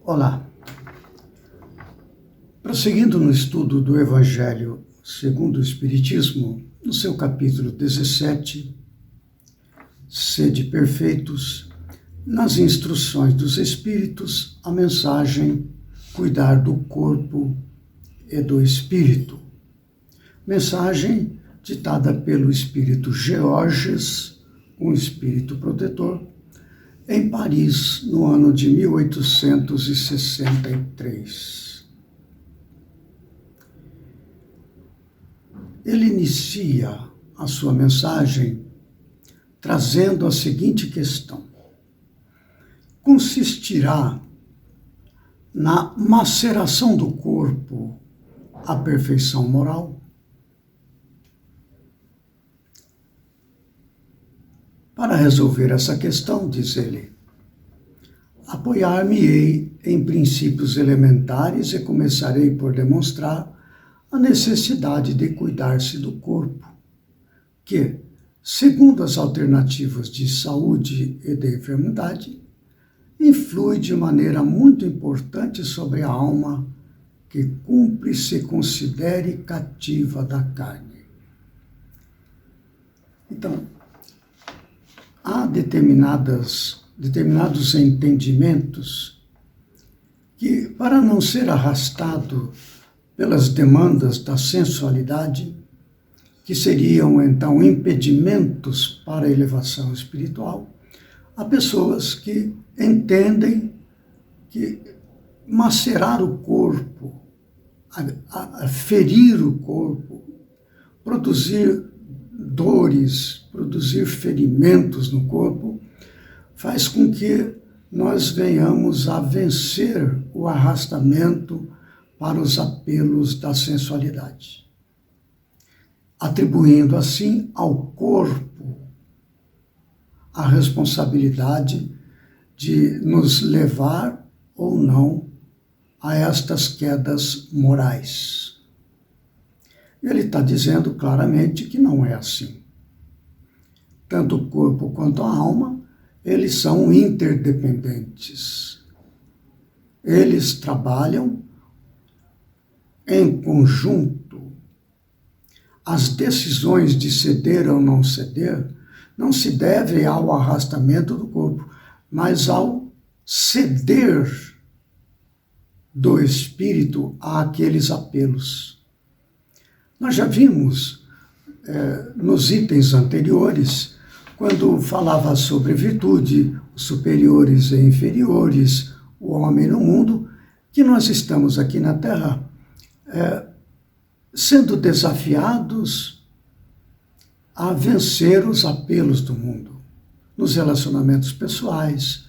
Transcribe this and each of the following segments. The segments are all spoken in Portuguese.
Olá. Prosseguindo no estudo do Evangelho segundo o Espiritismo, no seu capítulo 17, Sede perfeitos, nas instruções dos Espíritos, a mensagem cuidar do corpo e do espírito. Mensagem ditada pelo Espírito Georges, um espírito protetor, em Paris, no ano de 1863. Ele inicia a sua mensagem trazendo a seguinte questão: consistirá na maceração do corpo a perfeição moral? Para resolver essa questão, diz ele, apoiar-me-ei em princípios elementares e começarei por demonstrar a necessidade de cuidar-se do corpo, que, segundo as alternativas de saúde e de enfermidade, influi de maneira muito importante sobre a alma, que cumpre se considere cativa da carne. Então, há determinados entendimentos que, para não ser arrastado pelas demandas da sensualidade, que seriam então impedimentos para a elevação espiritual, há pessoas que entendem que macerar o corpo, a ferir o corpo, produzir dores, produzir ferimentos no corpo, faz com que nós venhamos a vencer o arrastamento para os apelos da sensualidade, atribuindo assim ao corpo a responsabilidade de nos levar ou não a estas quedas morais. Ele está dizendo claramente que não é assim. Tanto o corpo quanto a alma, eles são interdependentes. Eles trabalham em conjunto. As decisões de ceder ou não ceder não se devem ao arrastamento do corpo, mas ao ceder do espírito àqueles apelos. Nós já vimos nos itens anteriores, quando falava sobre virtude, os superiores e inferiores, o homem no mundo, que nós estamos aqui na Terra sendo desafiados a vencer os apelos do mundo, nos relacionamentos pessoais,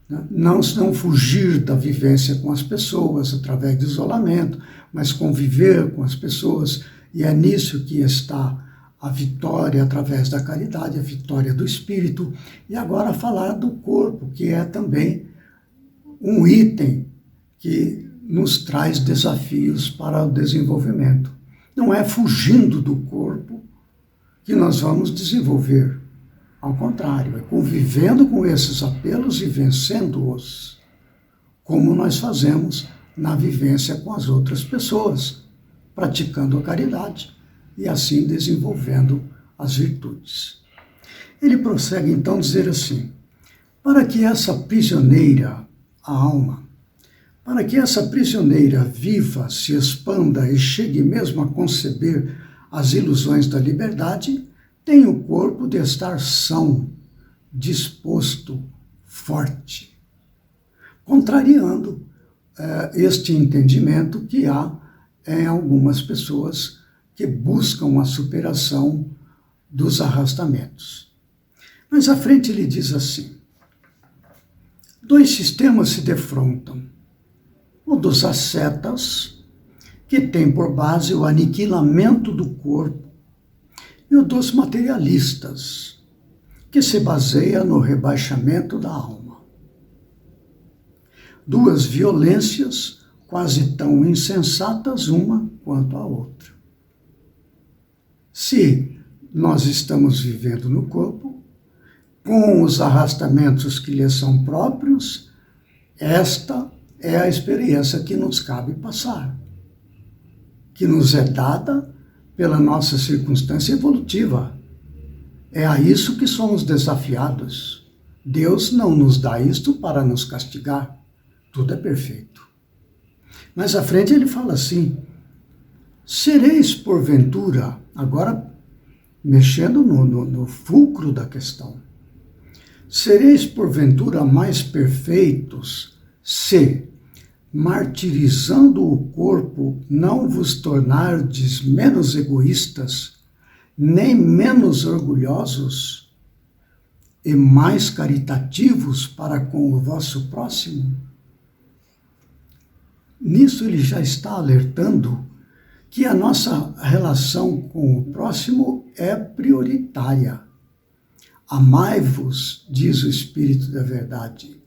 né? Não fugir da vivência com as pessoas através do isolamento, mas conviver com as pessoas, e é nisso que está a vitória através da caridade, a vitória do espírito, e agora falar do corpo, que é também um item que nos traz desafios para o desenvolvimento. Não é fugindo do corpo que nós vamos desenvolver. Ao contrário, é convivendo com esses apelos e vencendo-os, como nós fazemos na vivência com as outras pessoas, praticando a caridade e assim desenvolvendo as virtudes. Ele prossegue então a dizer assim: para que essa prisioneira, a alma, para que essa prisioneira viva, se expanda e chegue mesmo a conceber as ilusões da liberdade, tem o corpo de estar são, disposto, forte, contrariando este entendimento que há em algumas pessoas que buscam a superação dos arrastamentos. Mas à frente ele diz assim: dois sistemas se defrontam, o dos ascetas, que tem por base o aniquilamento do corpo, e o dos materialistas, que se baseia no rebaixamento da alma. Duas violências quase tão insensatas uma quanto a outra. Se nós estamos vivendo no corpo, com os arrastamentos que lhe são próprios, esta é a experiência que nos cabe passar, que nos é dada pela nossa circunstância evolutiva. É a isso que somos desafiados. Deus não nos dá isto para nos castigar. Tudo é perfeito. Mais à frente ele fala assim: sereis porventura, agora mexendo no fulcro da questão, sereis porventura mais perfeitos se, martirizando o corpo, não vos tornardes menos egoístas, nem menos orgulhosos e mais caritativos para com o vosso próximo? Nisso ele já está alertando que a nossa relação com o próximo é prioritária. Amai-vos, diz o Espírito da Verdade,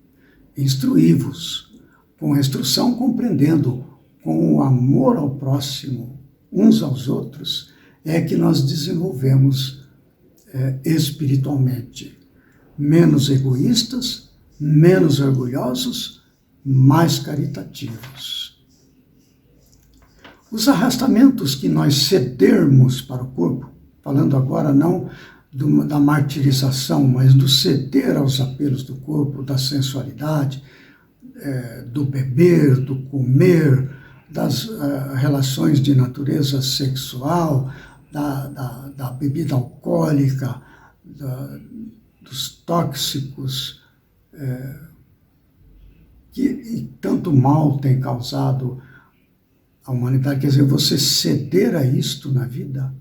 instruí-vos, com a instrução compreendendo, com o amor ao próximo, uns aos outros, é que nós desenvolvemos espiritualmente. Menos egoístas, menos orgulhosos, mais caritativos. Os arrastamentos que nós cedermos para o corpo, falando agora não da martirização, mas do ceder aos apelos do corpo, da sensualidade, do beber, do comer, das relações de natureza sexual, da bebida alcoólica, dos tóxicos, que tanto mal tem causado à humanidade. Quer dizer, você ceder a isto na vida,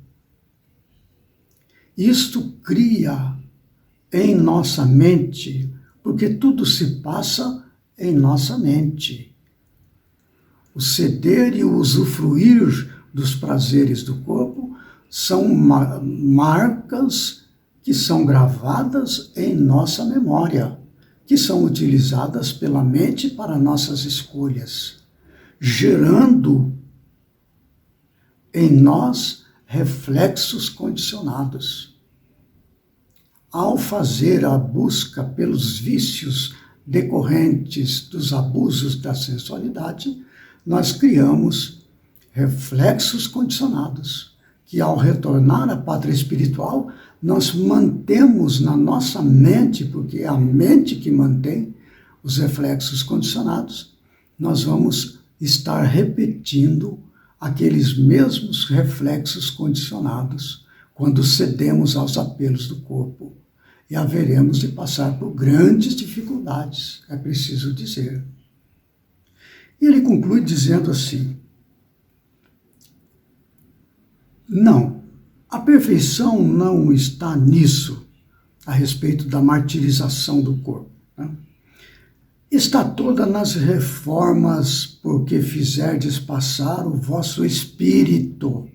isto cria em nossa mente, porque tudo se passa em nossa mente. O ceder e o usufruir dos prazeres do corpo são marcas que são gravadas em nossa memória, que são utilizadas pela mente para nossas escolhas, gerando em nós reflexos condicionados. Ao fazer a busca pelos vícios decorrentes dos abusos da sensualidade, nós criamos reflexos condicionados, que ao retornar à pátria espiritual, nós mantemos na nossa mente, porque é a mente que mantém os reflexos condicionados, nós vamos estar repetindo aqueles mesmos reflexos condicionados quando cedemos aos apelos do corpo. E haveremos de passar por grandes dificuldades, é preciso dizer. E ele conclui dizendo assim: não, a perfeição não está nisso, a respeito da martirização do corpo, né? Está toda nas reformas, porque fizerdes passar o vosso espírito.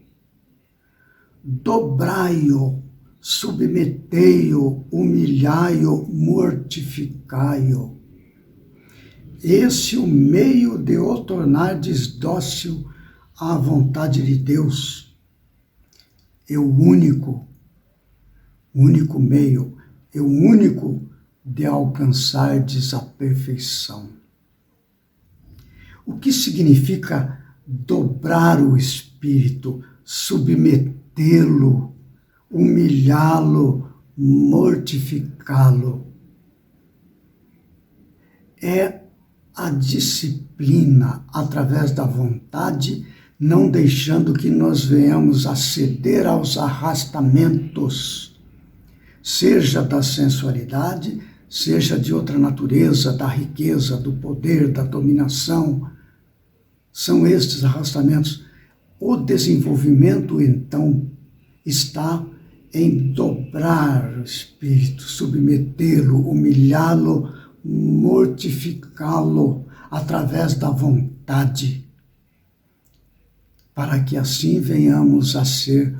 Dobrai-o, submetei-o, humilhai-o, mortificai-o. Esse é o meio de o tornardes dócil à vontade de Deus. É o único meio, é o único de alcançardes a perfeição. O que significa dobrar o espírito, submetê-lo, humilhá-lo, mortificá-lo? É a disciplina através da vontade, não deixando que nós venhamos a ceder aos arrastamentos, seja da sensualidade, seja de outra natureza, da riqueza, do poder, da dominação. São estes arrastamentos. O desenvolvimento, então, está em dobrar o espírito, submetê-lo, humilhá-lo, mortificá-lo através da vontade, para que assim venhamos a ser,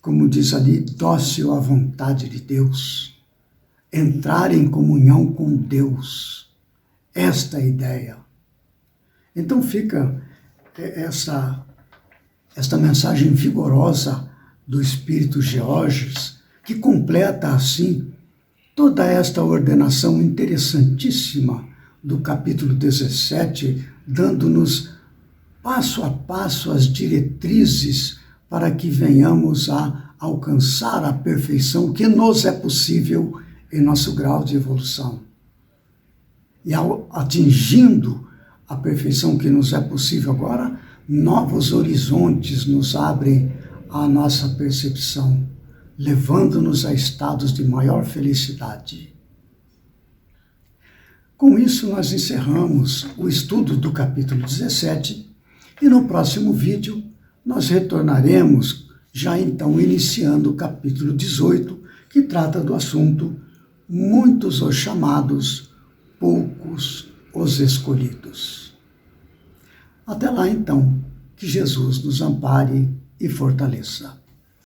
como diz ali, dócil à vontade de Deus, entrar em comunhão com Deus. Esta é a ideia. Então fica esta mensagem vigorosa do Espírito Geórgios, que completa assim toda esta ordenação interessantíssima do capítulo 17, dando-nos passo a passo as diretrizes para que venhamos a alcançar a perfeição que nos é possível em nosso grau de evolução. E atingindo a perfeição que nos é possível agora, novos horizontes nos abrem à nossa percepção, levando-nos a estados de maior felicidade. Com isso, nós encerramos o estudo do capítulo 17 e no próximo vídeo nós retornaremos, já então iniciando o capítulo 18, que trata do assunto muitos os chamados, poucos os escolhidos. Até lá, então, que Jesus nos ampare e fortaleça.